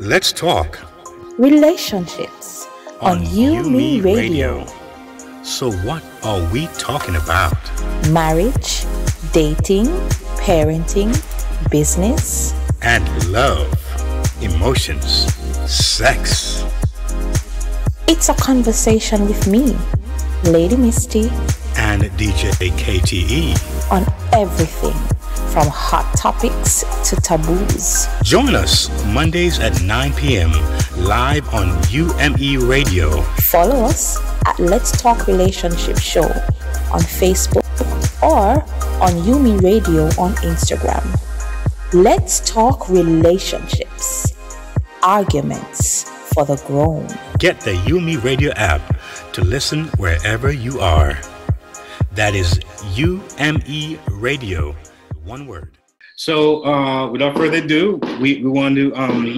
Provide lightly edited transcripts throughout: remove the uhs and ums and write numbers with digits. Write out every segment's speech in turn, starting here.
Let's talk relationships on UMERADIO. So what are we talking about? Marriage, dating, parenting, business, And love, emotions, sex. it's a conversation with me, Lady Misty, And DJ KTE. on everything from hot topics to taboos. Join us Mondays at 9 p.m. live on UMERADIO. Follow us at Let's Talk Relationship Show on Facebook or on UMERADIO on Instagram. Let's talk relationships, arguments for the grown. Get the UMERADIO app to listen wherever you are. That is UMERADIO, one word. So, without further ado, we want to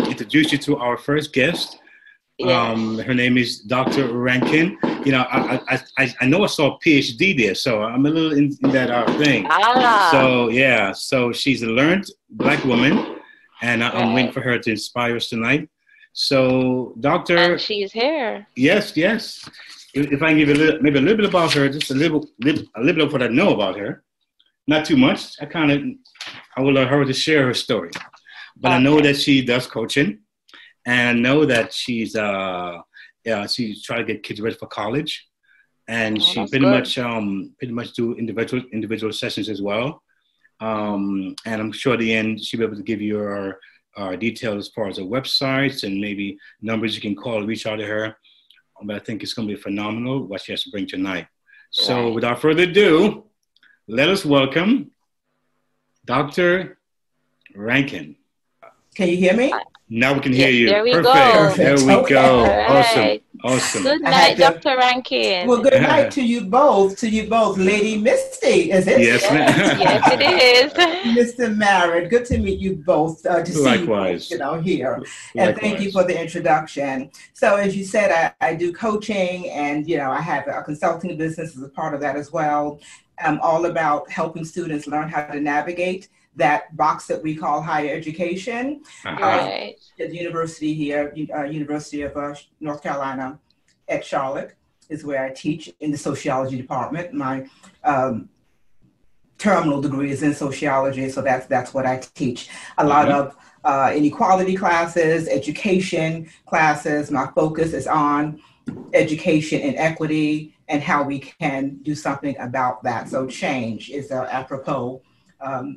introduce you to our first guest. Her name is Dr. Rankin. You know, I know I saw a PhD there, so I'm a little in that thing. So yeah, so she's a learned Black woman, and I'm waiting for her to inspire us tonight. So, Doctor, And she's here. yes. If I can give you maybe a little bit about her, just a little bit of what I know about her. Not too much. I will allow her to share her story. But I know that she does coaching, and I know that she's trying to get kids ready for college, and she pretty much do individual sessions as well. And I'm sure at the end she'll be able to give you her details as far as her websites and maybe numbers you can call, reach out to her. But I think it's going to be phenomenal what she has to bring tonight. So without further ado, let us welcome Dr. Rankin. Can you hear me? Now we can hear you. There we Perfect. go. There we Okay. go. All right. Awesome. Good night, Dr. Rankin. Well, good night to you both, Lady Misty, is it? Yes, ma'am. Yes, it is. Mr. Married, good to meet you both, to see Likewise. you both, here. And thank you for the introduction. So as you said, I do coaching, and, I have a consulting business as a part of that as well. I'm all about helping students learn how to navigate that box that we call higher education. Right. At the university here, University of North Carolina at Charlotte is where I teach in the sociology department. My terminal degree is in sociology, so that's what I teach. A lot of inequality classes, education classes. My focus is on education and equity and how we can do something about that. So change is an apropos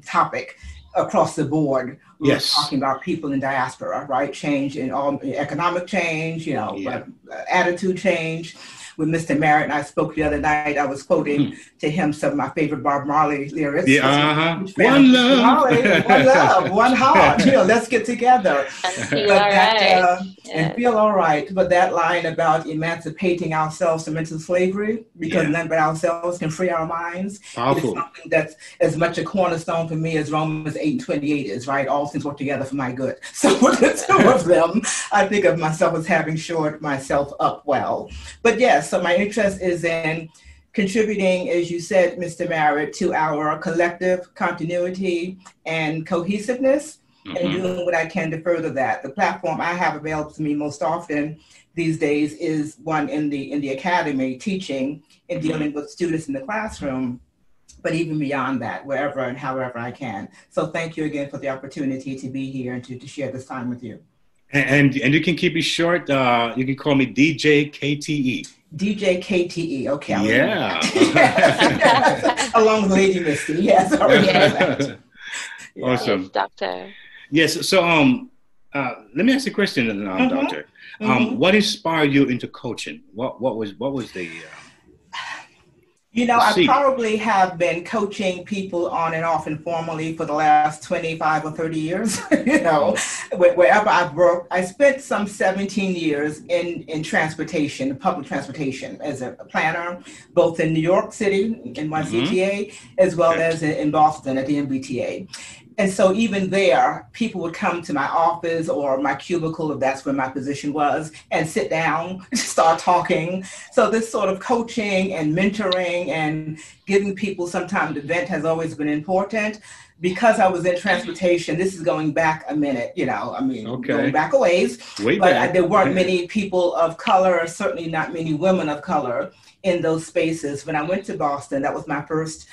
topic across the board. We're talking about people in diaspora, right? Change in all economic change, attitude change. With Mr. Merritt, and I spoke the other night, I was quoting to him some of my favorite Bob Marley lyrics. One love. Marley, one love, one heart. Let's get together. And feel all right. But that line about emancipating ourselves from mental slavery, because none but ourselves can free our minds, Powerful. is something that's as much a cornerstone for me as Romans 8:28 is, right? All things work together for my good. So with the two of them, I think of myself as having shored myself up well. But yes, so my interest is in contributing, as you said, Mr. Merritt, to our collective continuity and cohesiveness, and doing what I can to further that. The platform I have available to me most often these days is one in the academy, teaching and dealing with students in the classroom, but even beyond that, wherever and however I can. So thank you again for the opportunity to be here and to share this time with you. And you can keep it short. You can call me DJ KTE. DJ KTE, okay. Along with Lady Misty, yes. Awesome. Yes, Doctor. Yes, so let me ask you a question, Doctor. What inspired you into coaching? What was the I probably have been coaching people on and off informally for the last 25 or 30 years. Wherever I've worked, I spent some 17 years in transportation, public transportation, as a planner, both in New York City, in YCTA, as well as in Boston at the MBTA. And so even there, people would come to my office or my cubicle, if that's where my position was, and sit down, start talking. So this sort of coaching and mentoring and giving people some time to vent has always been important. because I was in transportation, this is going back a minute, going back a ways. There weren't many people of color, certainly not many women of color in those spaces. When I went to Boston, that was my first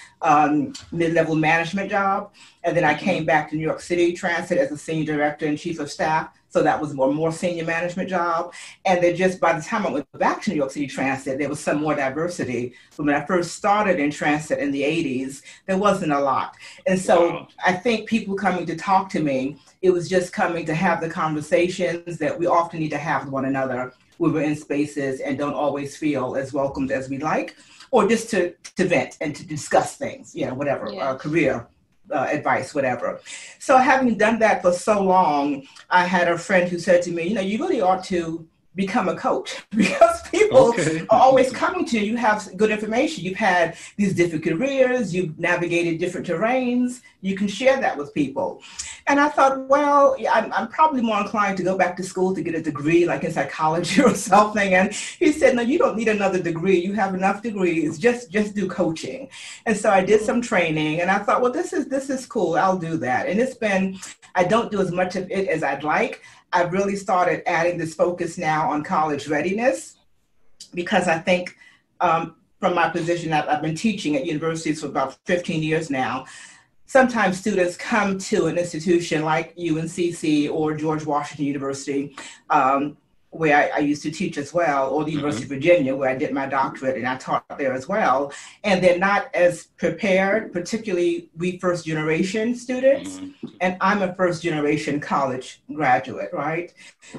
mid-level management job. And then I came back to New York City Transit as a senior director and chief of staff. So that was a more senior management job. And then just by the time I went back to New York City Transit, there was some more diversity. But when I first started in transit in the 80s, there wasn't a lot. And so I think people coming to talk to me, it was just coming to have the conversations that we often need to have with one another. We were in spaces and don't always feel as welcomed as we'd like, or just to vent and to discuss things, whatever, career advice, whatever. So having done that for so long, I had a friend who said to me, you really ought to become a coach because people are always coming to you. You have good information. You've had these different careers. You've navigated different terrains. You can share that with people. And I thought, well, I'm probably more inclined to go back to school to get a degree, like in psychology or something. And he said, no, you don't need another degree. You have enough degrees. Just do coaching. And so I did some training, and I thought, well, this is cool. I'll do that. And I don't do as much of it as I'd like. I've really started adding this focus now on college readiness because I think from my position, I've been teaching at universities for about 15 years now. Sometimes students come to an institution like UNCC or George Washington University, where I used to teach as well, or the University of Virginia, where I did my doctorate and I taught there as well. And they're not as prepared, particularly we first generation students. And I'm a first generation college graduate, right?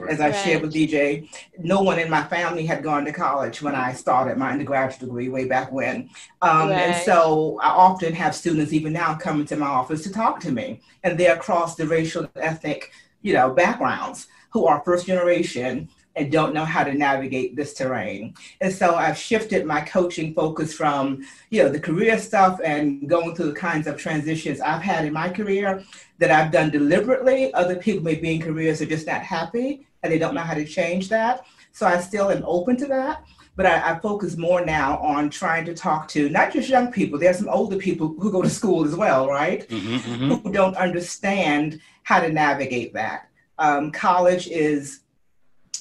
As I shared with DJ, no one in my family had gone to college when I started my undergraduate degree way back when. And so I often have students even now coming to my office to talk to me, and they're across the racial and ethnic, backgrounds who are first generation and don't know how to navigate this terrain. And so I've shifted my coaching focus from, the career stuff and going through the kinds of transitions I've had in my career that I've done deliberately. Other people may be in careers that are just not happy and they don't know how to change that. So I still am open to that, but I focus more now on trying to talk to not just young people. There's some older people who go to school as well, right? Who don't understand how to navigate that. College is,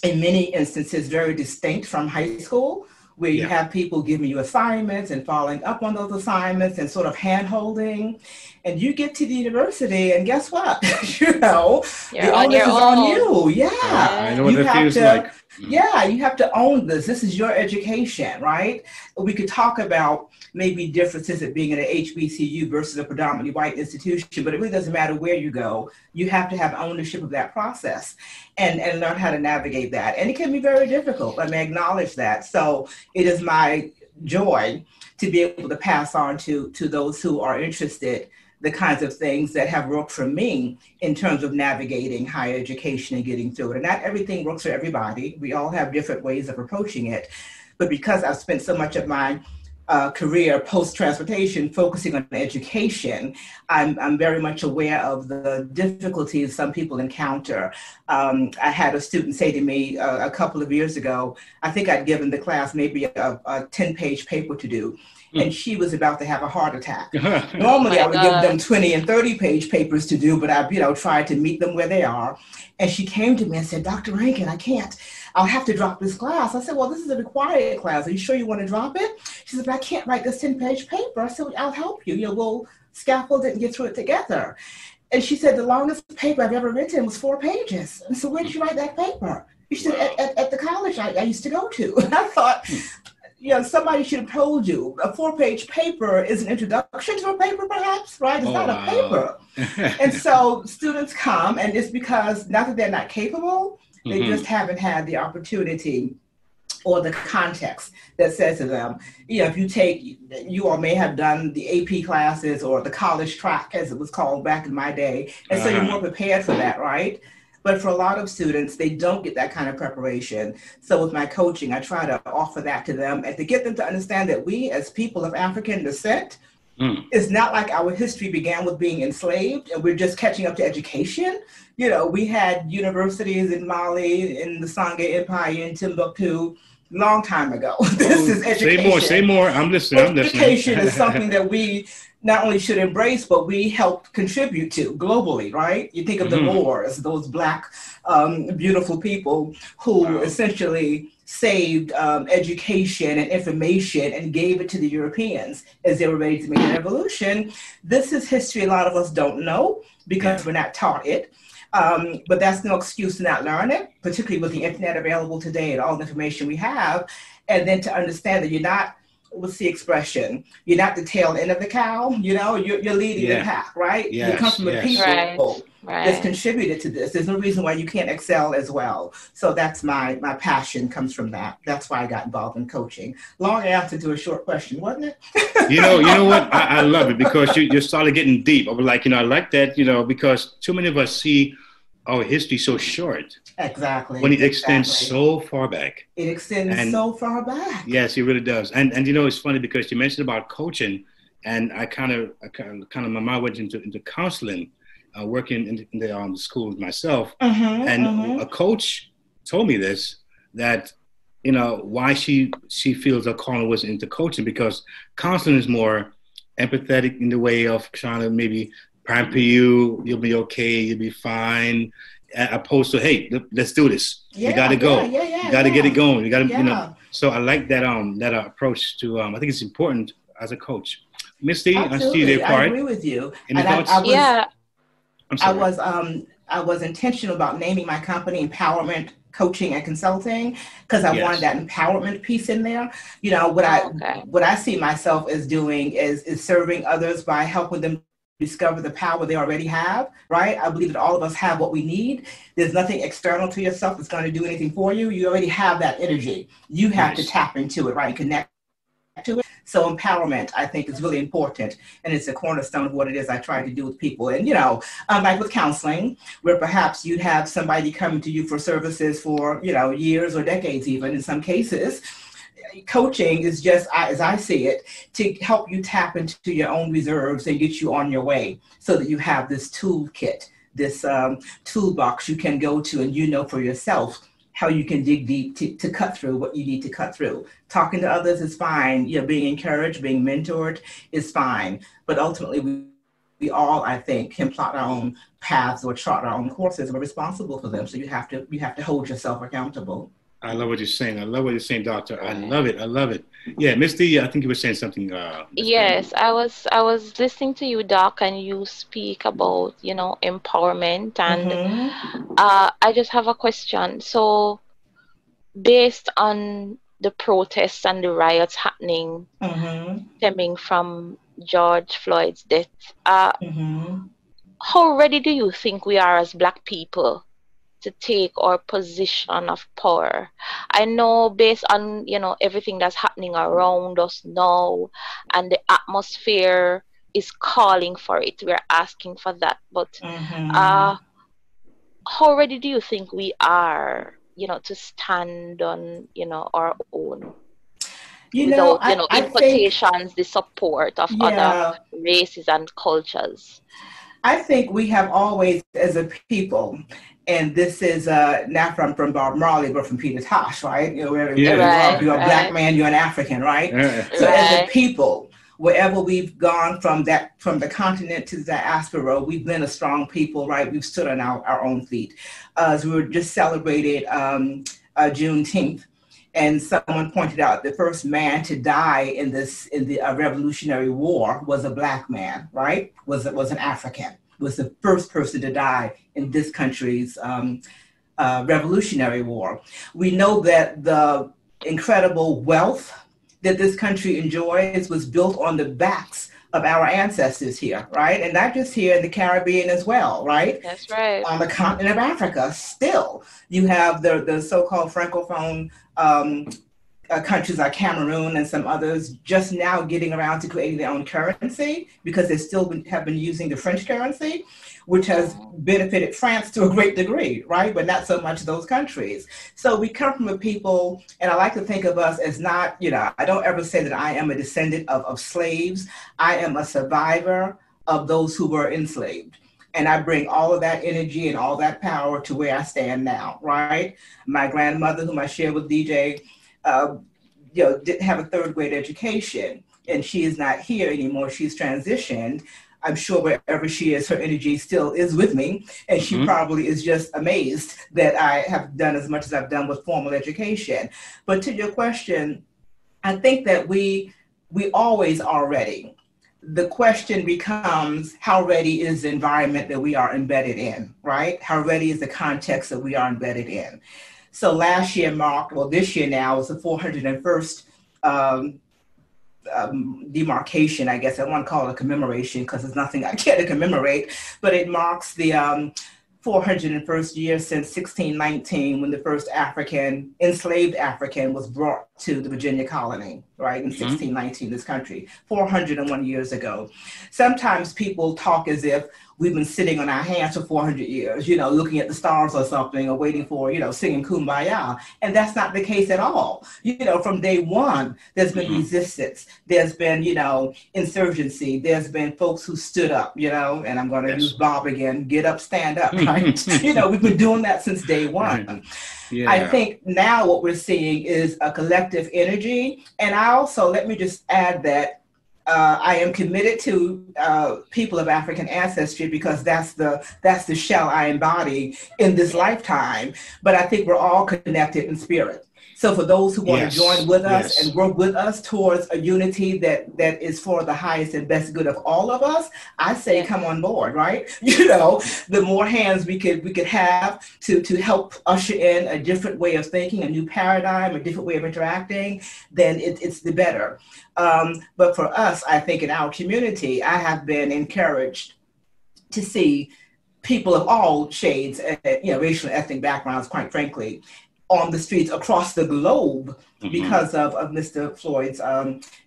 in many instances, very distinct from high school, where you have people giving you assignments and following up on those assignments and sort of hand-holding. And you get to the university, and guess what? The onus is on you. Yeah. I know what that feels like. Yeah, you have to own this. This is your education, right? We could talk about maybe differences of being in an HBCU versus a predominantly white institution, but it really doesn't matter where you go. You have to have ownership of that process and learn how to navigate that. And it can be very difficult. I acknowledge that. So it is my joy to be able to pass on to those who are interested the kinds of things that have worked for me in terms of navigating higher education and getting through it. And not everything works for everybody. We all have different ways of approaching it. But because I've spent so much of my career post-transportation focusing on education, I'm very much aware of the difficulties some people encounter. I had a student say to me a couple of years ago, I think I'd given the class maybe a 10-page paper to do. And she was about to have a heart attack. Normally, I would give them 20 and 30-page papers to do, but I've tried to meet them where they are. And she came to me and said, Dr. Rankin, I can't. I'll have to drop this class. I said, well, this is a required class. Are you sure you want to drop it? She said, but I can't write this 10-page paper. I said, well, I'll help you. We'll scaffold it and get through it together. And she said, the longest paper I've ever written was 4 pages. And so where did you write that paper? She said, at the college I used to go to. And I thought, somebody should have told you a 4-page paper is an introduction to a paper, perhaps, right? It's not a paper. And so students come, and it's because not that they're not capable, they just haven't had the opportunity or the context that says to them, if you all may have done the AP classes or the college track, as it was called back in my day. And so you're more prepared for that, right? But for a lot of students, they don't get that kind of preparation. So with my coaching, I try to offer that to them and to get them to understand that we as people of African descent, it's not like our history began with being enslaved and we're just catching up to education. We had universities in Mali, in the Sangha Empire, in Timbuktu, long time ago. This is education. Say more. I'm listening. Education is something that we not only should embrace, but we help contribute to globally, right? You think of the Moors, those Black, beautiful people who essentially saved education and information and gave it to the Europeans as they were ready to make an revolution. This is history a lot of us don't know because we're not taught it. But that's no excuse to not learn it, particularly with the internet available today and all the information we have. And then to understand that you're not, what's the expression? You're not the tail end of the cow, you know, you're leading the pack, right? You come from the people that's contributed to this. There's no reason why you can't excel as well. So that's my passion comes from that. That's why I got involved in coaching. Long answer to a short question, wasn't it? You know what? I love it because you started getting deep. I was like, I like that, because too many of us see our history so short. Exactly. When it extends so far back. It extends so far back. Yes, it really does. And it's funny because you mentioned about coaching, and I kind of my mind went into counseling, working in the school myself. A coach told me this, that why she feels her calling was into coaching, because counseling is more empathetic in the way of trying to maybe pamper you, you'll be okay, you'll be fine, opposed to, hey, let's do this. You got to go. You got to get it going. You got to, So I like that that approach to. I think it's important as a coach. Misty, I see their part. I agree with you. Any thoughts? I was intentional about naming my company Empowerment Coaching and Consulting because I wanted that empowerment piece in there. What I see myself as doing is serving others by helping them discover the power they already have, right? I believe that all of us have what we need. There's nothing external to yourself that's going to do anything for you. You already have that energy. You have to tap into it, right? Connect to it. So empowerment, I think, is really important. And it's a cornerstone of what it is I try to do with people. And, like with counseling, where perhaps you'd have somebody coming to you for services for, years or decades even in some cases. Coaching is just, as I see it, to help you tap into your own reserves and get you on your way so that you have this toolkit, this toolbox you can go to and for yourself how you can dig deep to cut through what you need to cut through. Talking to others is fine. Being encouraged, being mentored is fine. But ultimately, we all, I think, can plot our own paths or chart our own courses, and we're responsible for them. So you have to hold yourself accountable. I love what you're saying. Doctor. I love it. Yeah, Misty, I think you were saying something. Yes, I was listening to you, Doc, and you speak about, empowerment. And I just have a question. So based on the protests and the riots happening, stemming from George Floyd's death, how ready do you think we are as Black people to take our position of power? I know based on, everything that's happening around us now, and the atmosphere is calling for it. We're asking for that. But how ready do you think we are, to stand on, our own? Without, implications, the support of other races and cultures. I think we have always, as a people, and this is not from Bob Marley, but from Peter Tosh, right? Wherever you're a Black man, you're an African, right? So as a people, wherever we've gone from the continent to the diaspora, we've been a strong people, right? We've stood on our own feet. As we were just celebrated Juneteenth, and someone pointed out the first man to die in the Revolutionary War was a Black man, right? Was an African. Was the first person to die in this country's Revolutionary War. We know that the incredible wealth that this country enjoys was built on the backs of our ancestors here, right? And not just here in the Caribbean as well, right? That's right. On the continent of Africa, still, you have the so-called Francophone countries like Cameroon and some others just now getting around to creating their own currency because they still have been using the French currency, which has benefited France to a great degree, right? But not so much those countries. So we come from a people, and I like to think of us as not, I don't ever say that I am a descendant of slaves. I am a survivor of those who were enslaved. And I bring all of that energy and all that power to where I stand now, right? My grandmother, whom I share with DJ, didn't have a third grade education, and she is not here anymore. She's transitioned. I'm sure wherever she is, her energy still is with me. And she probably is just amazed that I have done as much as I've done with formal education. But to your question, I think that we always are ready. The question becomes, how ready is the environment that we are embedded in, right? How ready is the context that we are embedded in? So last year marked, well, this year now is the 401st demarcation, I guess. I don't want to call it a commemoration because there's nothing I care to commemorate, but it marks the 401st year since 1619, when the first enslaved African was brought to the Virginia colony, right, in 1619, this country, 401 years ago. Sometimes people talk as if we've been sitting on our hands for 400 years, looking at the stars or something, or waiting for, singing Kumbaya. And that's not the case at all. From day one, there's been resistance. There's been, insurgency. There's been folks who stood up, and I'm going to use Bob again, get up, stand up, right? We've been doing that since day one. Yeah. I think now what we're seeing is a collective energy. And let me just add that I am committed to people of African ancestry, because that's the shell I embody in this lifetime. But I think we're all connected in spirit. So for those who want to join with us and work with us towards a unity that is for the highest and best good of all of us, I say come on board, right? The more hands we could have to help usher in a different way of thinking, a new paradigm, a different way of interacting, then it's the better. But for us, I think in our community, I have been encouraged to see people of all shades, racial and ethnic backgrounds, quite frankly, on the streets across the globe because of Mr. Floyd's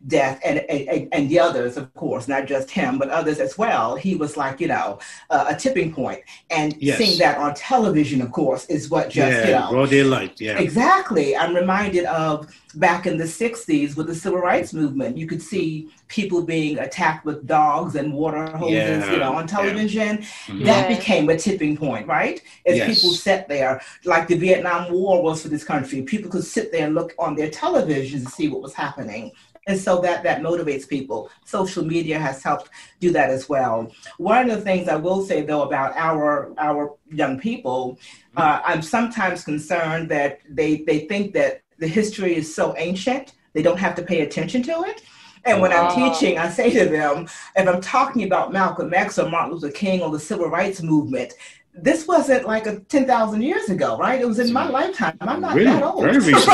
death and the others, of course, not just him, but others as well. He was like, a tipping point. And seeing that on television, of course, is what just, broad daylight, Exactly. I'm reminded of back in the 60s with the civil rights movement. You could see people being attacked with dogs and water hoses, on television. That became a tipping point, right? As people sat there, like the Vietnam War was for this country. People could sit there and look on their televisions to see what was happening. And so that motivates people. Social media has helped do that as well. One of the things I will say, though, about our young people, I'm sometimes concerned that they think that the history is so ancient, they don't have to pay attention to it. And when I'm teaching, I say to them, if I'm talking about Malcolm X or Martin Luther King or the civil rights movement, this wasn't like 10,000 years ago, right? It was in my lifetime. I'm not that old. Very recent.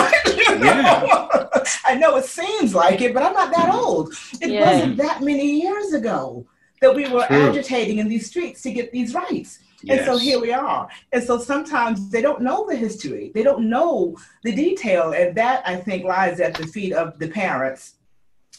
I know it seems like it, but I'm not that old. It wasn't that many years ago that we were agitating in these streets to get these rights. And so here we are. And so sometimes they don't know the history. They don't know the detail. And that, I think, lies at the feet of the parents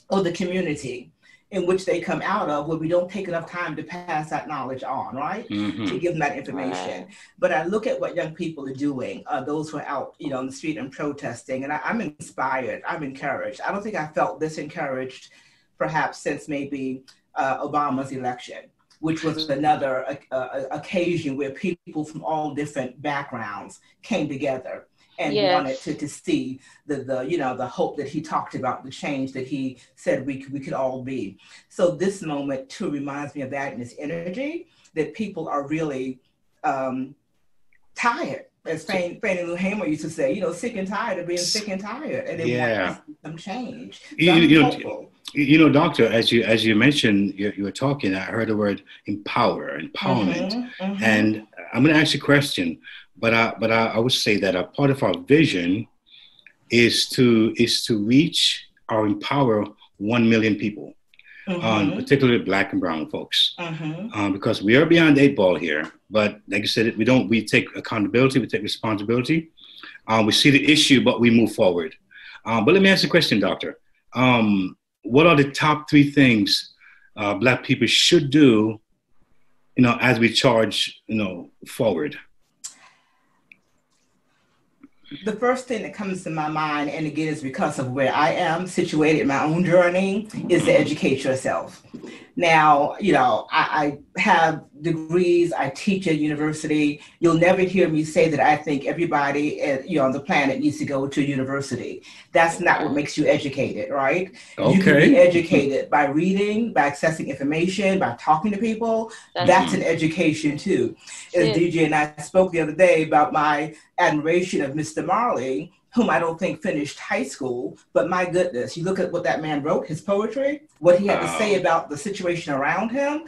or the community in which they come out of, where we don't take enough time to pass that knowledge on, right? To give them that information. But I look at what young people are doing, those who are out, on the street and protesting, and I'm inspired, I'm encouraged. I don't think I felt this encouraged perhaps since maybe Obama's election, which was another occasion where people from all different backgrounds came together and wanted to see the hope that he talked about, the change that he said we could all be. So this moment too reminds me of that and this energy that people are really tired. As Fannie Lou Hamer used to say, sick and tired of being sick and tired, and they want to see some change. So Doctor, as you mentioned, you were talking, I heard the word empowerment, and I'm going to ask you a question. But I would say that a part of our vision is to reach or empower 1 million people, particularly Black and brown folks, because we are beyond the 8 ball here. But like I said, we take accountability, we take responsibility. We see the issue, but we move forward. But let me ask you a question, Doctor. What are the top 3 things Black people should do, as we charge, forward? The first thing that comes to my mind, and again, is because of where I am situated in my own journey, is to educate yourself. Now, I have degrees. I teach at university. You'll never hear me say that I think everybody on the planet needs to go to university. That's not what makes you educated, right? Okay. You can be educated by reading, by accessing information, by talking to people. That's an education too. As DJ and I spoke the other day about my admiration of Mr. Marley, whom I don't think finished high school, but my goodness, you look at what that man wrote, his poetry, what he had to say about the situation around him,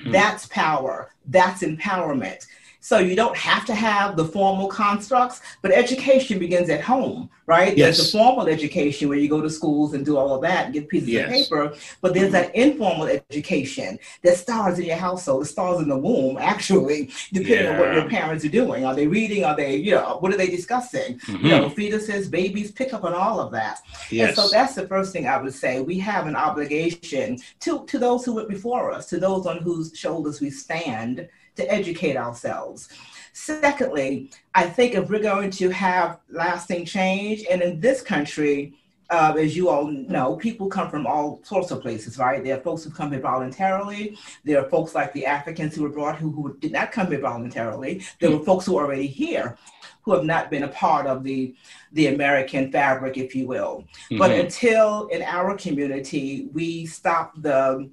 that's power, that's empowerment. So you don't have to have the formal constructs, but education begins at home, right? Yes. There's a formal education where you go to schools and do all of that and get pieces of paper, but there's that informal education that starts in your household, it starts in the womb, actually, depending on what your parents are doing. Are they reading? Are they, what are they discussing? Fetuses, babies, pick up on all of that. Yes. And so that's the first thing I would say. We have an obligation to those who went before us, to those on whose shoulders we stand, to educate ourselves. Secondly, I think if we're going to have lasting change, and in this country, as you all know, people come from all sorts of places, right? There are folks who come here voluntarily. There are folks like the Africans who were brought who did not come here voluntarily. There were folks who are already here who have not been a part of the American fabric, if you will. But until in our community, we stop the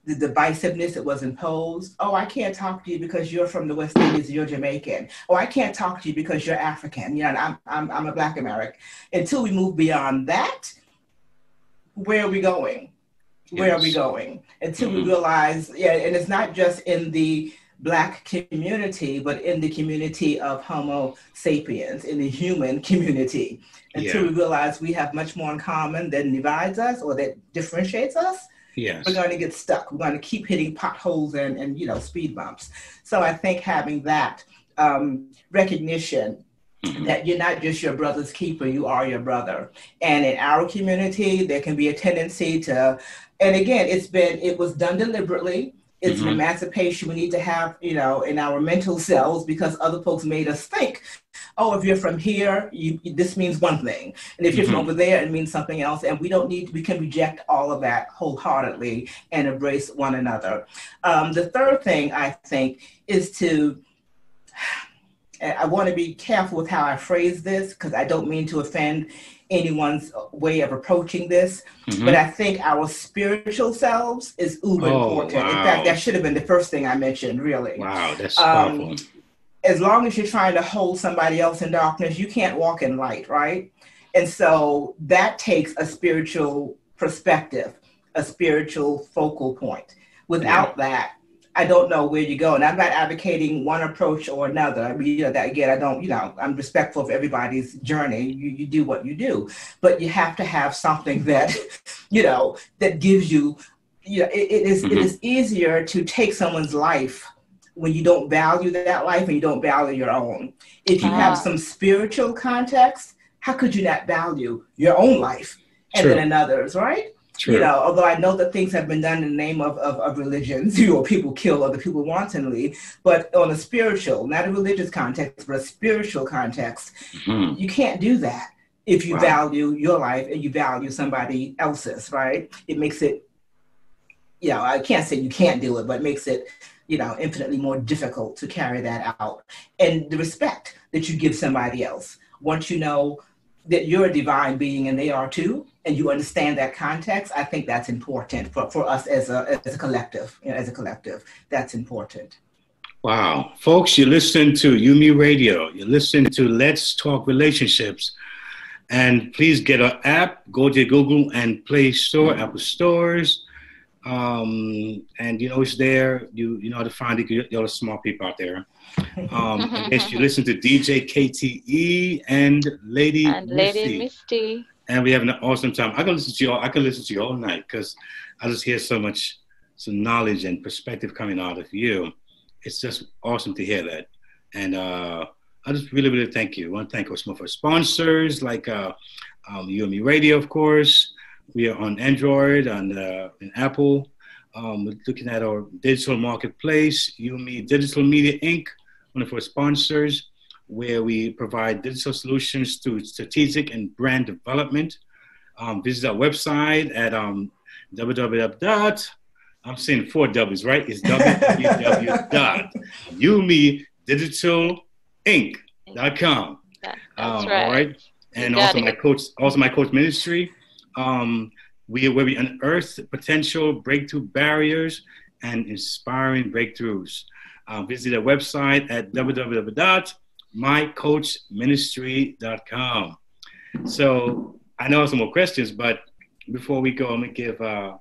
divisiveness that was imposed. Oh, I can't talk to you because you're from the West Indies, you're Jamaican. Oh, I can't talk to you because you're African. And I'm a Black American. Until we move beyond that, where are we going? Where are we going? Until we realize, and it's not just in the Black community, but in the community of Homo sapiens, in the human community. Until we realize we have much more in common than divides us or that differentiates us. We're going to get stuck. We're going to keep hitting potholes and speed bumps. So I think having that recognition that you're not just your brother's keeper, you are your brother. And in our community, there can be a tendency to, and again, it was done deliberately. It's an emancipation we need to have, in our mental selves, because other folks made us think, oh, if you're from here, this means one thing. And if you're from over there, it means something else. And we can reject all of that wholeheartedly and embrace one another. The third thing I think is I want to be careful with how I phrase this, because I don't mean to offend anyone's way of approaching this, but I think our spiritual selves is uber important. Wow. In fact, that should have been the first thing I mentioned, really. Wow, that's powerful. As long as you're trying to hold somebody else in darkness, you can't walk in light, right? And so that takes a spiritual perspective, a spiritual focal point. Without that, I don't know where you go. And I'm not advocating one approach or another. I mean, that again, I don't, I'm respectful of everybody's journey. You do what you do, but you have to have something that, that gives you, it is easier to take someone's life when you don't value that life and you don't value your own. If you have some spiritual context, how could you not value your own life and then another's, right? True. Although I know that things have been done in the name of religions, people kill other people wantonly, but on a spiritual, not a religious context, but a spiritual context, you can't do that if you value your life and you value somebody else's, right? It makes it, I can't say you can't do it, but it makes it, infinitely more difficult to carry that out. And the respect that you give somebody else, once you know that you're a divine being and they are too, and you understand that context, I think that's important for us as a collective. As a collective, that's important. Wow. Folks, you listen to UMERADIO. You listen to Let's Talk Relationships. And please get our app. Go to Google and Play Store, Apple stores. And it's there. You know how to find it. You're the smart people out there. I guess you listen to DJ KTE and Lady Misty. And we have an awesome time. I can listen to you all night because I just hear some knowledge and perspective coming out of you. It's just awesome to hear that. And I just really, really thank you. I want to thank some of our sponsors like UMERADIO, of course. We are on Android and Apple. We're looking at our digital marketplace, UME Digital Media Inc., one of our sponsors, where we provide digital solutions to strategic and brand development. Visit our website at www.UMERADIO.com. I'm saying 4 W's, right? It's www.UMEDigitalInc.com. That's All right. right. And also my coach ministry, where we unearth potential breakthrough barriers and inspiring breakthroughs. Visit our website at www.mycoachministry.com. So I know I have some more questions, but before we go, I'm gonna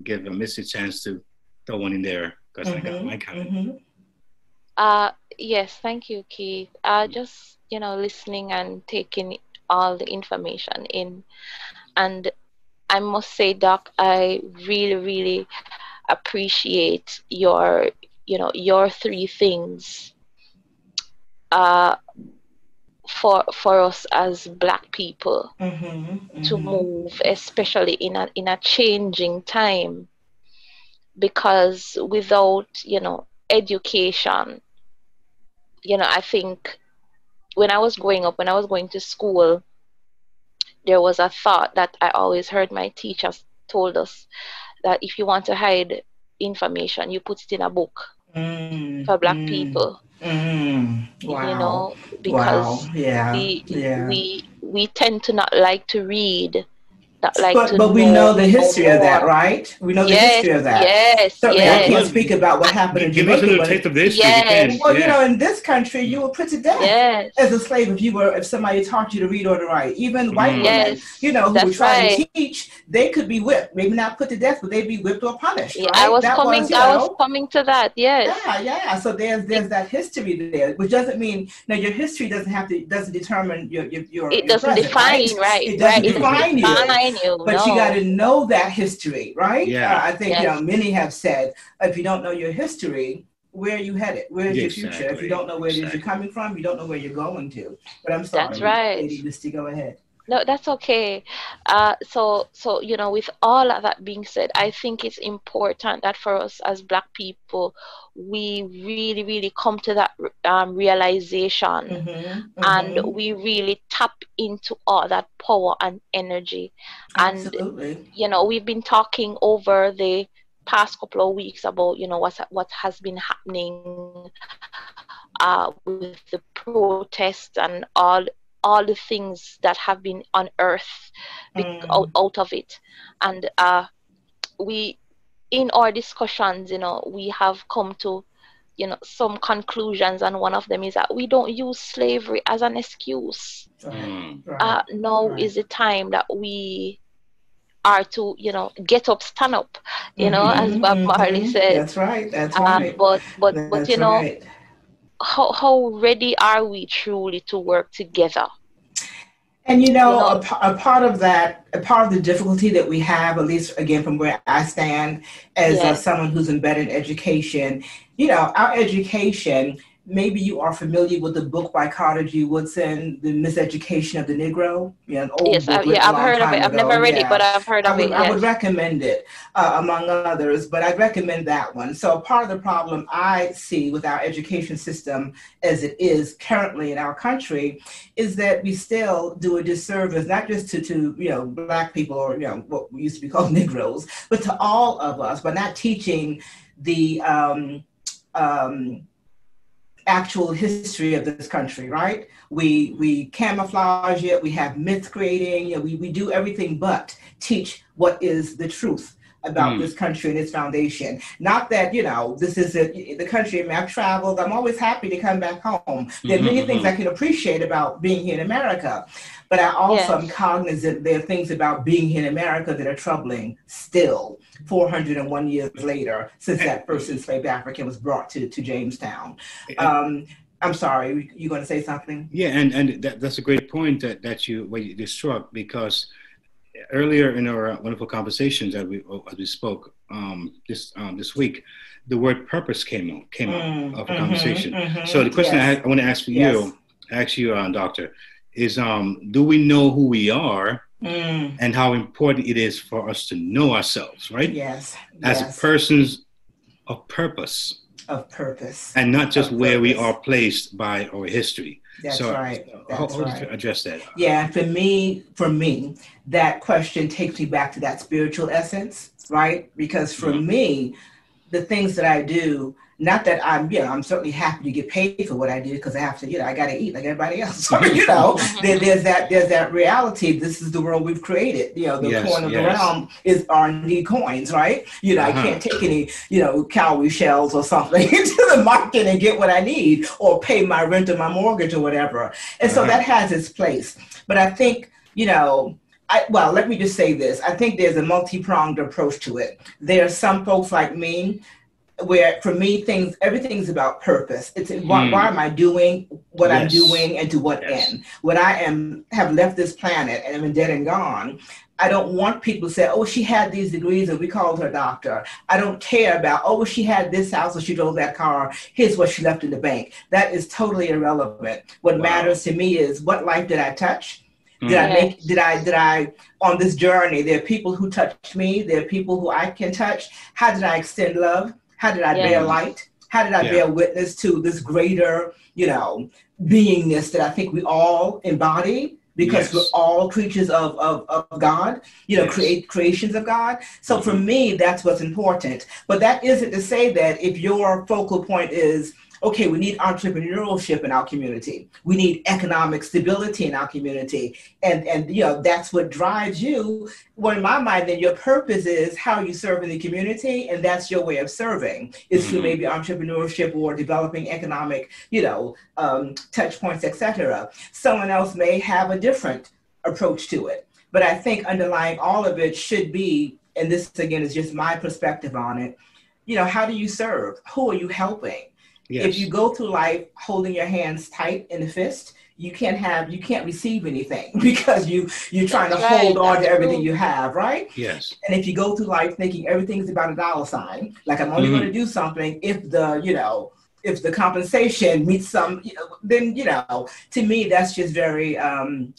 give Miss a chance to throw one in there because I got my comment. Yes, thank you, Keith. Just listening and taking all the information in, and I must say, Doc, I really, really appreciate your 3 things for us as Black people to move, especially in a changing time, because without education, I think when I was growing up, when I was going to school, there was a thought that I always heard my teachers told us, that if you want to hide information, you put it in a book for Black people. Wow. Because we tend to not like to read, not like but we know the history of that, right? We know the history of that. Yes, certainly I can't speak about what happened in Jamaica. Give us a little taste of the history if you can. Well, in this country, you were put to death as a slave if somebody taught you to read or to write. Even white women, who were trying to teach, they could be whipped. Maybe not put to death, but they'd be whipped or punished. Right? I was coming to that. Yes. Yeah. So there's that history there, which doesn't mean your history doesn't determine your it doesn't present, define right? It doesn't define you. But you got to know that history, right? Yeah. I think many have said, if you don't know your history, where are you headed? Where's your future? If you don't know where it is you're coming from, you don't know where you're going to. But I'm sorry, that's right. Lady Misty, go ahead. No, that's okay. So with all of that being said, I think it's important that for us as Black people, we really, really come to that realization, and we really tap into all that power and energy. Absolutely. And we've been talking over the past couple of weeks about what has been happening with the protests and all the things that have been unearthed out of it. And we, in our discussions, we have come to, some conclusions, and one of them is that we don't use slavery as an excuse. Now is the time that we are to, get up, stand up, as Bob Marley said. That's right. That's right. But how ready are we truly to work together? And a part of the difficulty that we have, at least again from where I stand as someone who's embedded in education, our education, maybe you are familiar with the book by Carter G. Woodson, The Miseducation of the Negro. An old book I've heard of it. I've never read it, but I've heard of it. I would recommend it, among others, but I'd recommend that one. So part of the problem I see with our education system as it is currently in our country is that we still do a disservice, not just to Black people or what we used to be called Negroes, but to all of us, by not teaching the actual history of this country, right? We camouflage it, we have myth creating, we do everything but teach what is the truth about this country and its foundation. Not that, this is the country. I mean, I've traveled. I'm always happy to come back home. There are many things I can appreciate about being here in America, but I also am cognizant there are things about being here in America that are troubling still, 401 years later, since that first enslaved African was brought to Jamestown. I'm sorry, you going to say something? Yeah, and that's a great point that you struck, because earlier in our wonderful conversations that we spoke this week, the word purpose came out of a conversation. So the question I want to ask for you, Doctor, is do we know who we are and how important it is for us to know ourselves, right? Yes. As persons of purpose. Of purpose. And not just where we are placed by our history. That's right. That's how right. do you address that? Yeah, for me, that question takes me back to that spiritual essence, right? Because for me, the things that I do, not that I'm certainly happy to get paid for what I do because I have to, I got to eat like everybody else. There's that reality. This is the world we've created. The coin of the realm is R&D coins, right? I can't take any, cowrie shells or something into the market and get what I need or pay my rent or my mortgage or whatever. And so that has its place. But I think, let me just say this. I think there's a multi-pronged approach to it. There are some folks like me where for me, everything's about purpose. It's why am I doing what I'm doing and to what end? When I have left this planet and I'm dead and gone, I don't want people to say, oh, she had these degrees and we called her doctor. I don't care about, oh, she had this house or she drove that car. Here's what she left in the bank. That is totally irrelevant. What matters to me is what life did I touch? Did I on this journey, there are people who touched me. There are people who I can touch. How did I extend love? How did I bear light? How did I bear witness to this greater, beingness that I think we all embody because we're all creatures of God, creations of God. So for me, that's what's important. But that isn't to say that if your focal point is, okay, we need entrepreneurship in our community. We need economic stability in our community. And that's what drives you. Well, in my mind, then your purpose is how you serve in the community. And that's your way of serving is through maybe entrepreneurship or developing economic, touch points, etc. Someone else may have a different approach to it. But I think underlying all of it should be, and this again is just my perspective on it, how do you serve? Who are you helping? Yes. If you go through life holding your hands tight in a fist, you can't receive anything because you're trying to hold on to everything you have, right? Yes. And if you go through life thinking everything's about $, like I'm only going to do something if the compensation meets some, then to me that's just very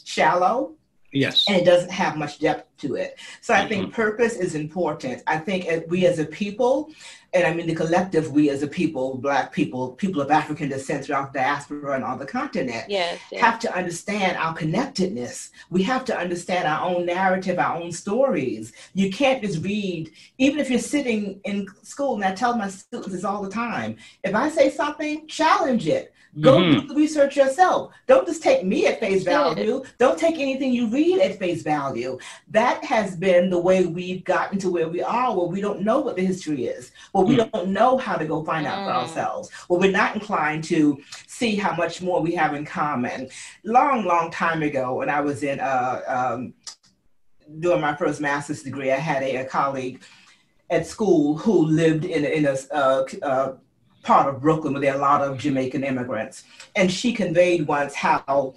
shallow. Yes. And it doesn't have much depth to it. So I think purpose is important. I think we as a people, and I mean the collective we as a people, Black people, people of African descent throughout the diaspora and on the continent, have to understand our connectedness. We have to understand our own narrative, our own stories. You can't just read, even if you're sitting in school, and I tell my students this all the time, if I say something, challenge it. Go do the research yourself. Don't just take me at face value. Don't take anything you read at face value. That has been the way we've gotten to where we are, where we don't know what the history is, where we don't know how to go find out for ourselves, where we're not inclined to see how much more we have in common. Long time ago, when I was in doing my first master's degree, I had a colleague at school who lived in a part of Brooklyn where there are a lot of Jamaican immigrants. And she conveyed once how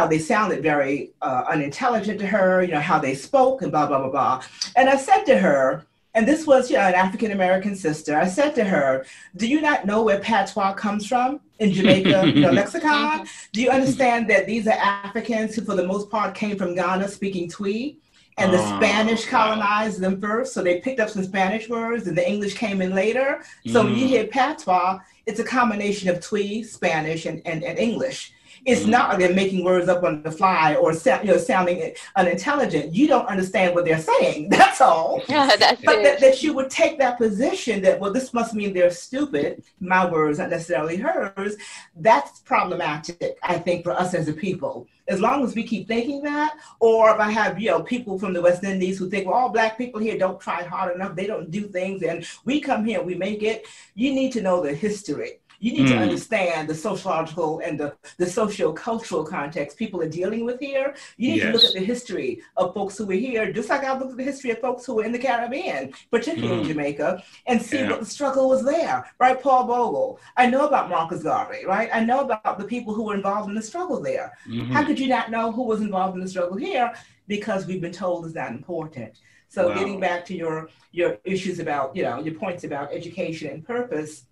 they sounded very unintelligent to her, how they spoke and blah, blah, blah, blah. And I said to her, and this was an African-American sister, I said to her, do you not know where Patois comes from in Jamaica lexicon? Do you understand that these are Africans who for the most part came from Ghana speaking Twi? And the Spanish colonized them first, so they picked up some Spanish words, and the English came in later. So when you hear patois, it's a combination of Twi, Spanish, and English. It's not like they're making words up on the fly or sounding unintelligent. You don't understand what they're saying. That's all. Yeah, that you would take that position that, well, this must mean they're stupid. My words, not necessarily hers. That's problematic, I think, for us as a people. As long as we keep thinking that, or if I have, people from the West Indies who think, well, all Black people here don't try hard enough. They don't do things. And we come here, we make it. You need to know the history. You need to understand the sociological and the socio-cultural context people are dealing with here. You need to look at the history of folks who are here, just like I looked at the history of folks who were in the Caribbean, particularly in Jamaica, and see what the struggle was there, right? Paul Bogle. I know about Marcus Garvey, right? I know about the people who were involved in the struggle there. How could you not know who was involved in the struggle here? Because we've been told it's not important. So getting back to your issues about, your points about education and purpose,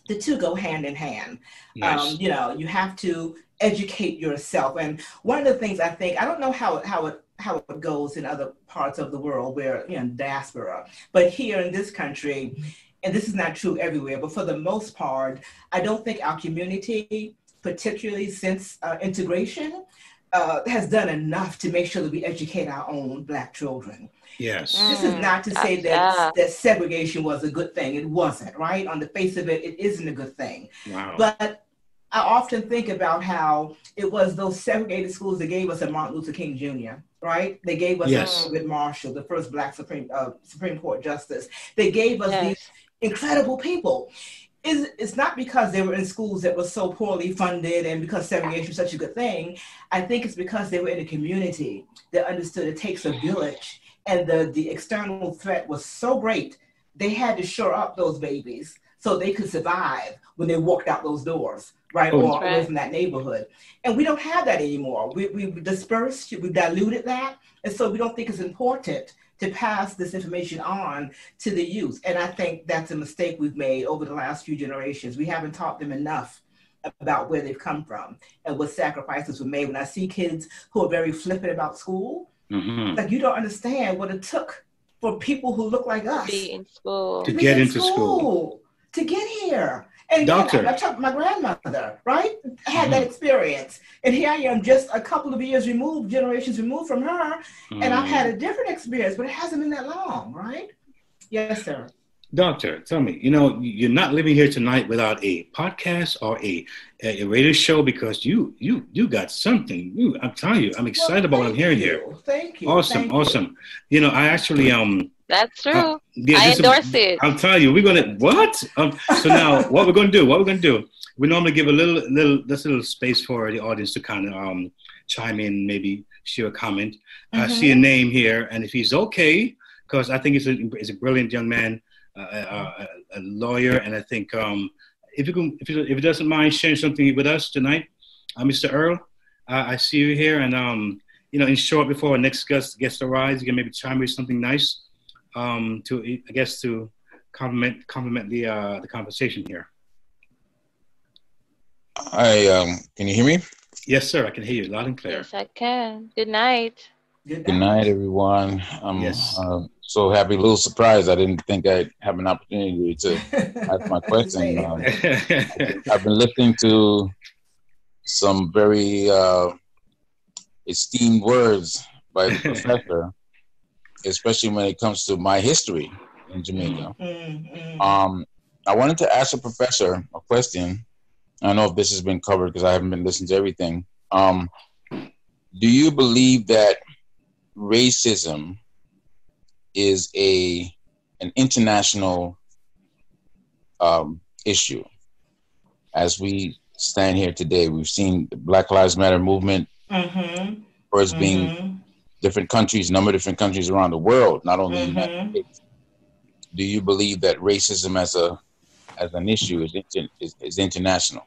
the two go hand in hand. Yes. You have to educate yourself. And one of the things I think, I don't know how it goes in other parts of the world where, diaspora, but here in this country, and this is not true everywhere, but for the most part, I don't think our community particularly since integration, has done enough to make sure that we educate our own Black children. Yes. This is not to say that segregation was a good thing. It wasn't, right? On the face of it, it isn't a good thing. Wow. But I often think about how it was those segregated schools that gave us a Martin Luther King Jr., right? They gave us a David Marshall, the first Black Supreme Court justice. They gave us these incredible people. It's not because they were in schools that were so poorly funded and because segregation is such a good thing. I think it's because they were in a community that understood it takes a village, and the external threat was so great, they had to shore up those babies so they could survive when they walked out those doors, right? Or away from that neighborhood. And we don't have that anymore. We've dispersed, we've diluted that. And so we don't think it's important to pass this information on to the youth. And I think that's a mistake we've made over the last few generations. We haven't taught them enough about where they've come from and what sacrifices were made. When I see kids who are very flippant about school, like, you don't understand what it took for people who look like us to get into school, to get here. And again, I talked to my grandmother, right? I had that experience. And here I am just a couple of years removed, generations removed from her. And I've had a different experience, but it hasn't been that long, right? Yes, sir. Doctor, tell me, you know, you're not living here tonight without a podcast or a radio show, because you got something. I'm telling you, I'm excited about what I'm hearing here. Thank you. Awesome. You know, I actually That's true. I endorse it. I'm telling you, we're gonna what? So now, what we're gonna do? We normally give a little space for the audience to kind of chime in, maybe share a comment. I see a name here, and if he's okay, because I think he's a brilliant young man, a lawyer, and I think if he doesn't mind sharing something with us tonight, Mr. Earl, I see you here, and you know, in short, before our next guest arrives, you can maybe chime with something nice. To complement the conversation here. Can you hear me? Yes, sir. I can hear you loud and clear. Yes, I can. Good night. Good night, everyone. I'm so happy, a little surprised. I didn't think I'd have an opportunity to ask my question. I've been listening to some very esteemed words by the professor, especially when it comes to my history in Jamaica. I wanted to ask the professor a question. I don't know if this has been covered because I haven't been listening to everything. Do you believe that racism is an international issue? As we stand here today, we've seen the Black Lives Matter movement first being different countries, a number of different countries around the world, not only the United States. Do you believe that racism as an issue is international?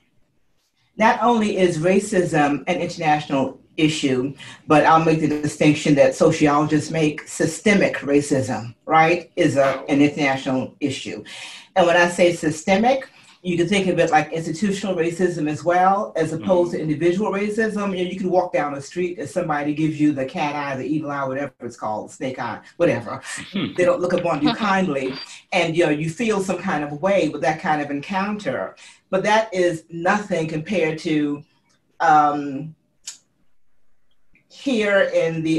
Not only is racism an international issue, but I'll make the distinction that sociologists make: systemic racism, right, is an international issue. And when I say systemic, you can think of it like institutional racism as well, as opposed to individual racism. You know, you can walk down the street and somebody gives you the cat eye, the evil eye, whatever it's called, snake eye, whatever. They don't look upon you kindly, and you know, you feel some kind of way with that kind of encounter. But that is nothing compared to here in the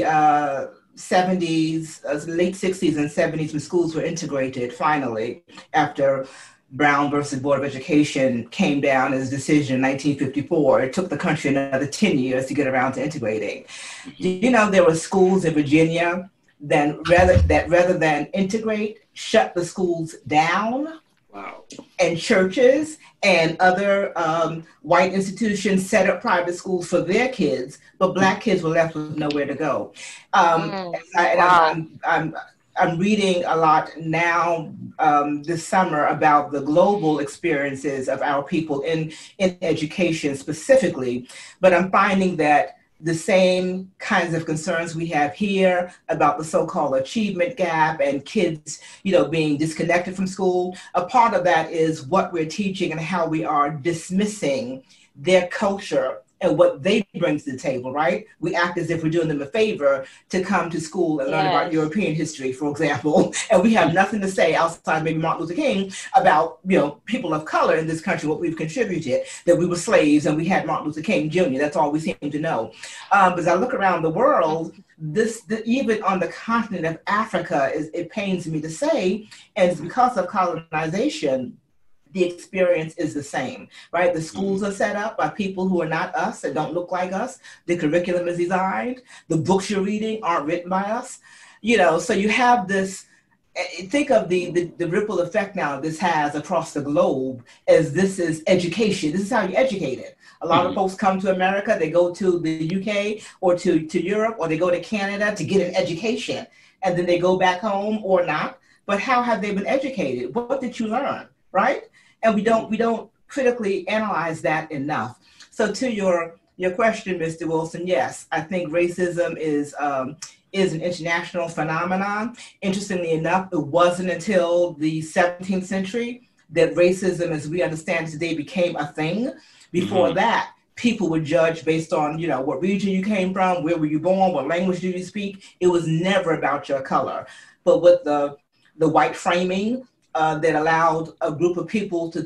70s, late 60s and 70s, when schools were integrated finally after Brown versus Board of Education came down as a decision in 1954. It took the country another 10 years to get around to integrating. You know, there were schools in Virginia that rather than integrate, shut the schools down. Wow. And churches and other white institutions set up private schools for their kids, but Black kids were left with nowhere to go. I'm reading a lot now this summer about the global experiences of our people in education specifically, but I'm finding that the same kinds of concerns we have here about the so-called achievement gap and kids, you know, being disconnected from school. A part of that is what we're teaching and how we are dismissing their culture and what they bring to the table, right? We act as if we're doing them a favor to come to school and learn about European history, for example, and we have nothing to say outside maybe Martin Luther King about, people of color in this country, what we've contributed, that we were slaves and we had Martin Luther King Jr. That's all we seem to know. But as I look around the world, even on the continent of Africa, it pains me to say, and it's because of colonization, the experience is the same, right? The schools are set up by people who are not us, that don't look like us. The curriculum is designed. The books you're reading aren't written by us. So you have this, think of the ripple effect now this has across the globe, as this is education. This is how you're educated. A lot of folks come to America, they go to the UK or to Europe, or they go to Canada to get an education. And then they go back home or not. But how have they been educated? What did you learn, right? And we don't critically analyze that enough. So to your question, Mr. Wilson, yes, I think racism is an international phenomenon. Interestingly enough, it wasn't until the 17th century that racism, as we understand it today, became a thing. Before that, people were judged based on, what region you came from, where were you born, what language do you speak. It was never about your color. But with the white framing, that allowed a group of people to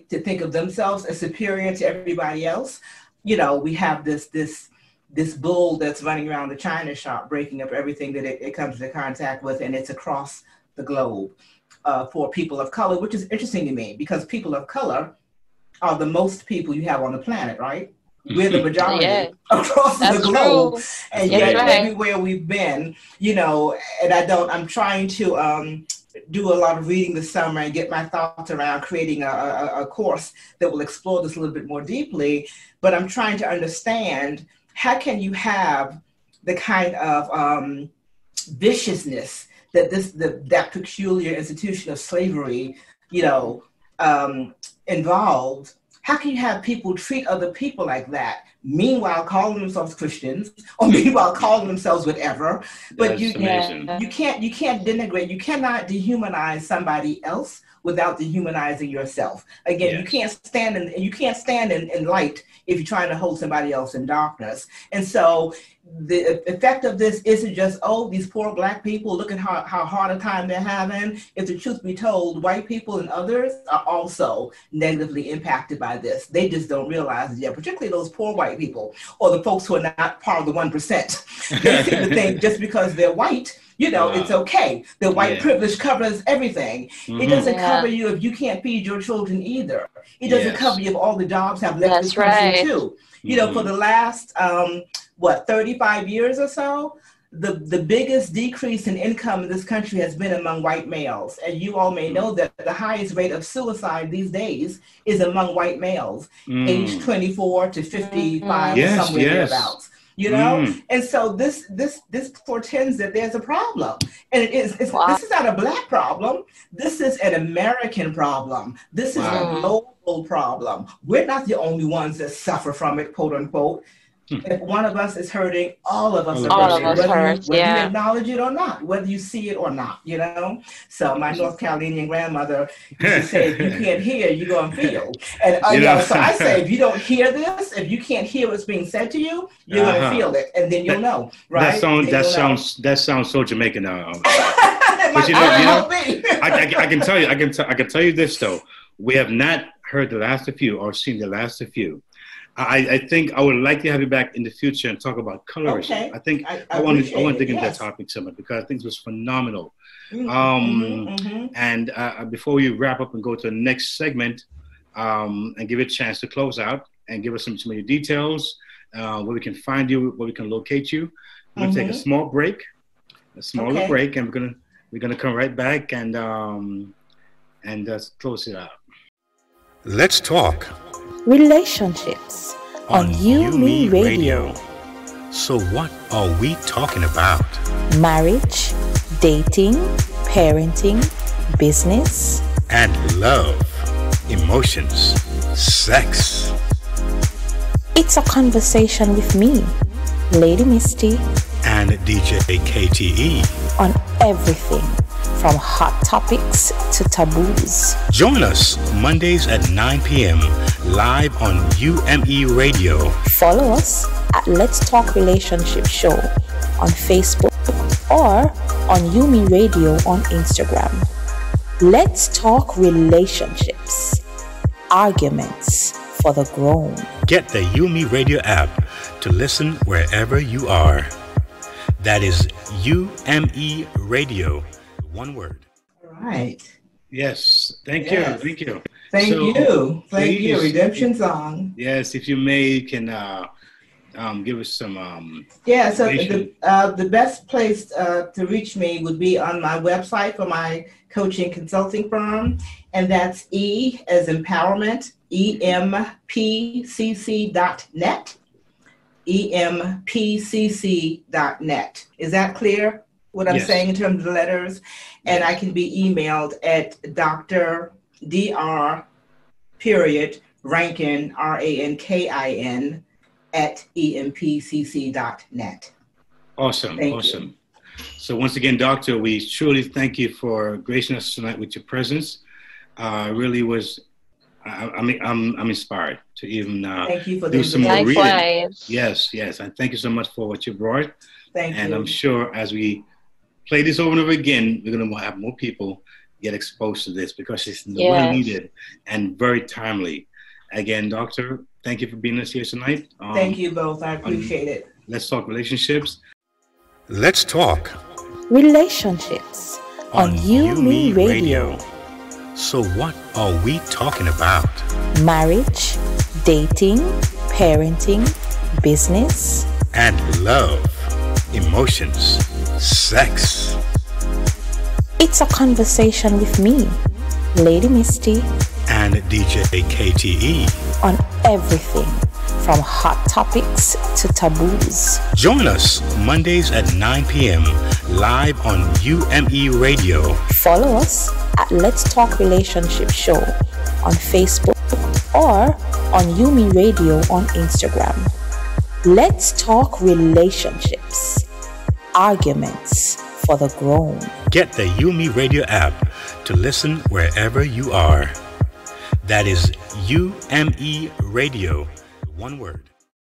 think of themselves as superior to everybody else. We have this bull that's running around the China shop, breaking up everything that it comes into contact with, and it's across the globe for people of color, which is interesting to me because people of color are the most people you have on the planet, right? We're the majority across the globe. True. And yet everywhere we've been, and I'm trying to do a lot of reading this summer and get my thoughts around creating a course that will explore this a little bit more deeply. But I'm trying to understand, how can you have the kind of viciousness that that peculiar institution of slavery, involved? How can you have people treat other people like that? Meanwhile, calling themselves Christians, or meanwhile calling themselves whatever. But you can't denigrate. You cannot dehumanize somebody else without dehumanizing yourself. Again, you can't stand in light if you're trying to hold somebody else in darkness. And so the effect of this isn't just, these poor Black people, look at how hard a time they're having. If the truth be told, white people and others are also negatively impacted by this. They just don't realize it yet, particularly those poor white people or the folks who are not part of the 1%. They seem to think just because they're white, it's okay. The white privilege covers everything. It doesn't cover you if you can't feed your children either. It doesn't cover you if all the jobs have left this country too. For the last 35 years or so, the biggest decrease in income in this country has been among white males. And you all may know that the highest rate of suicide these days is among white males, age 24 to 55, somewhere thereabouts. And so this portends that there's a problem, and this is not a Black problem. This is an American problem. This is a global problem. We're not the only ones that suffer from it, quote unquote. If one of us is hurting, all of us are hurting, whether you acknowledge it or not, whether you see it or not, So my North Carolinian grandmother used to say, if you can't hear, you're going to feel. And so I say, if you don't hear this, if you can't hear what's being said to you, you're going to feel it, and then you'll know, right? That sounds so Jamaican now. But I can tell you this though. We have not heard the last of you or seen the last of you. I think I would like to have you back in the future and talk about colorism. Okay. I think I want to dig into that topic so much because I think it was phenomenal. And before we wrap up and go to the next segment, and give it a chance to close out and give us some of your details, where we can find you, where we can locate you. We're going to take a small break, and we're gonna come right back and close it out. Let's talk relationships on UMERADIO. So what are we talking about? Marriage, dating, parenting, business, and love, emotions, sex. It's a conversation with me, Lady Misty, and DJ KTE, on everything from hot topics to taboos. Join us Mondays at 9 p.m. live on UMERADIO. Follow us at Let's Talk Relationship Show on Facebook or on UMERADIO on Instagram. Let's talk relationships, arguments for the grown. Get the UMERADIO app to listen wherever you are. That is UMERADIO, one word. All right. Yes. Thank you. Thank you. Thank you. Thank you. Redemption song. Yes, if you may, you can give us some. Yeah. So the best place to reach me would be on my website for my coaching consulting firm, and that's E as empowerment, EMPCC.net. EMPCC.net. Is that clear? What I'm saying in terms of the letters? And I can be emailed at Dr. Rankin, RANKIN, at EMPCC.net. Awesome. Thank you. So once again, Doctor, we truly thank you for gracing us tonight with your presence. Really was. I'm inspired to even thank you for do some more reading. Likewise. Yes, and thank you so much for what you brought. Thank you. And I'm sure as we play this over and over again, we're going to have more people get exposed to this because it's well needed and very timely. Again, Doctor, thank you for being with us here tonight. Thank you both. I appreciate it. Let's talk relationships. Let's talk Relationships on UMERADIO. So what are we talking about? Marriage, dating, parenting, business, And love, emotions, sex. it's a conversation with me, Lady Misty, And DJ KTE. on everything from hot topics to taboos. Join us Mondays at 9 p.m. live on UMERADIO. Follow us at Let's Talk Relationship Show on Facebook or on UMERADIO on Instagram. Let's talk relationships, arguments for the grown. Get the UMERADIO app to listen wherever you are. That is UMERADIO, one word.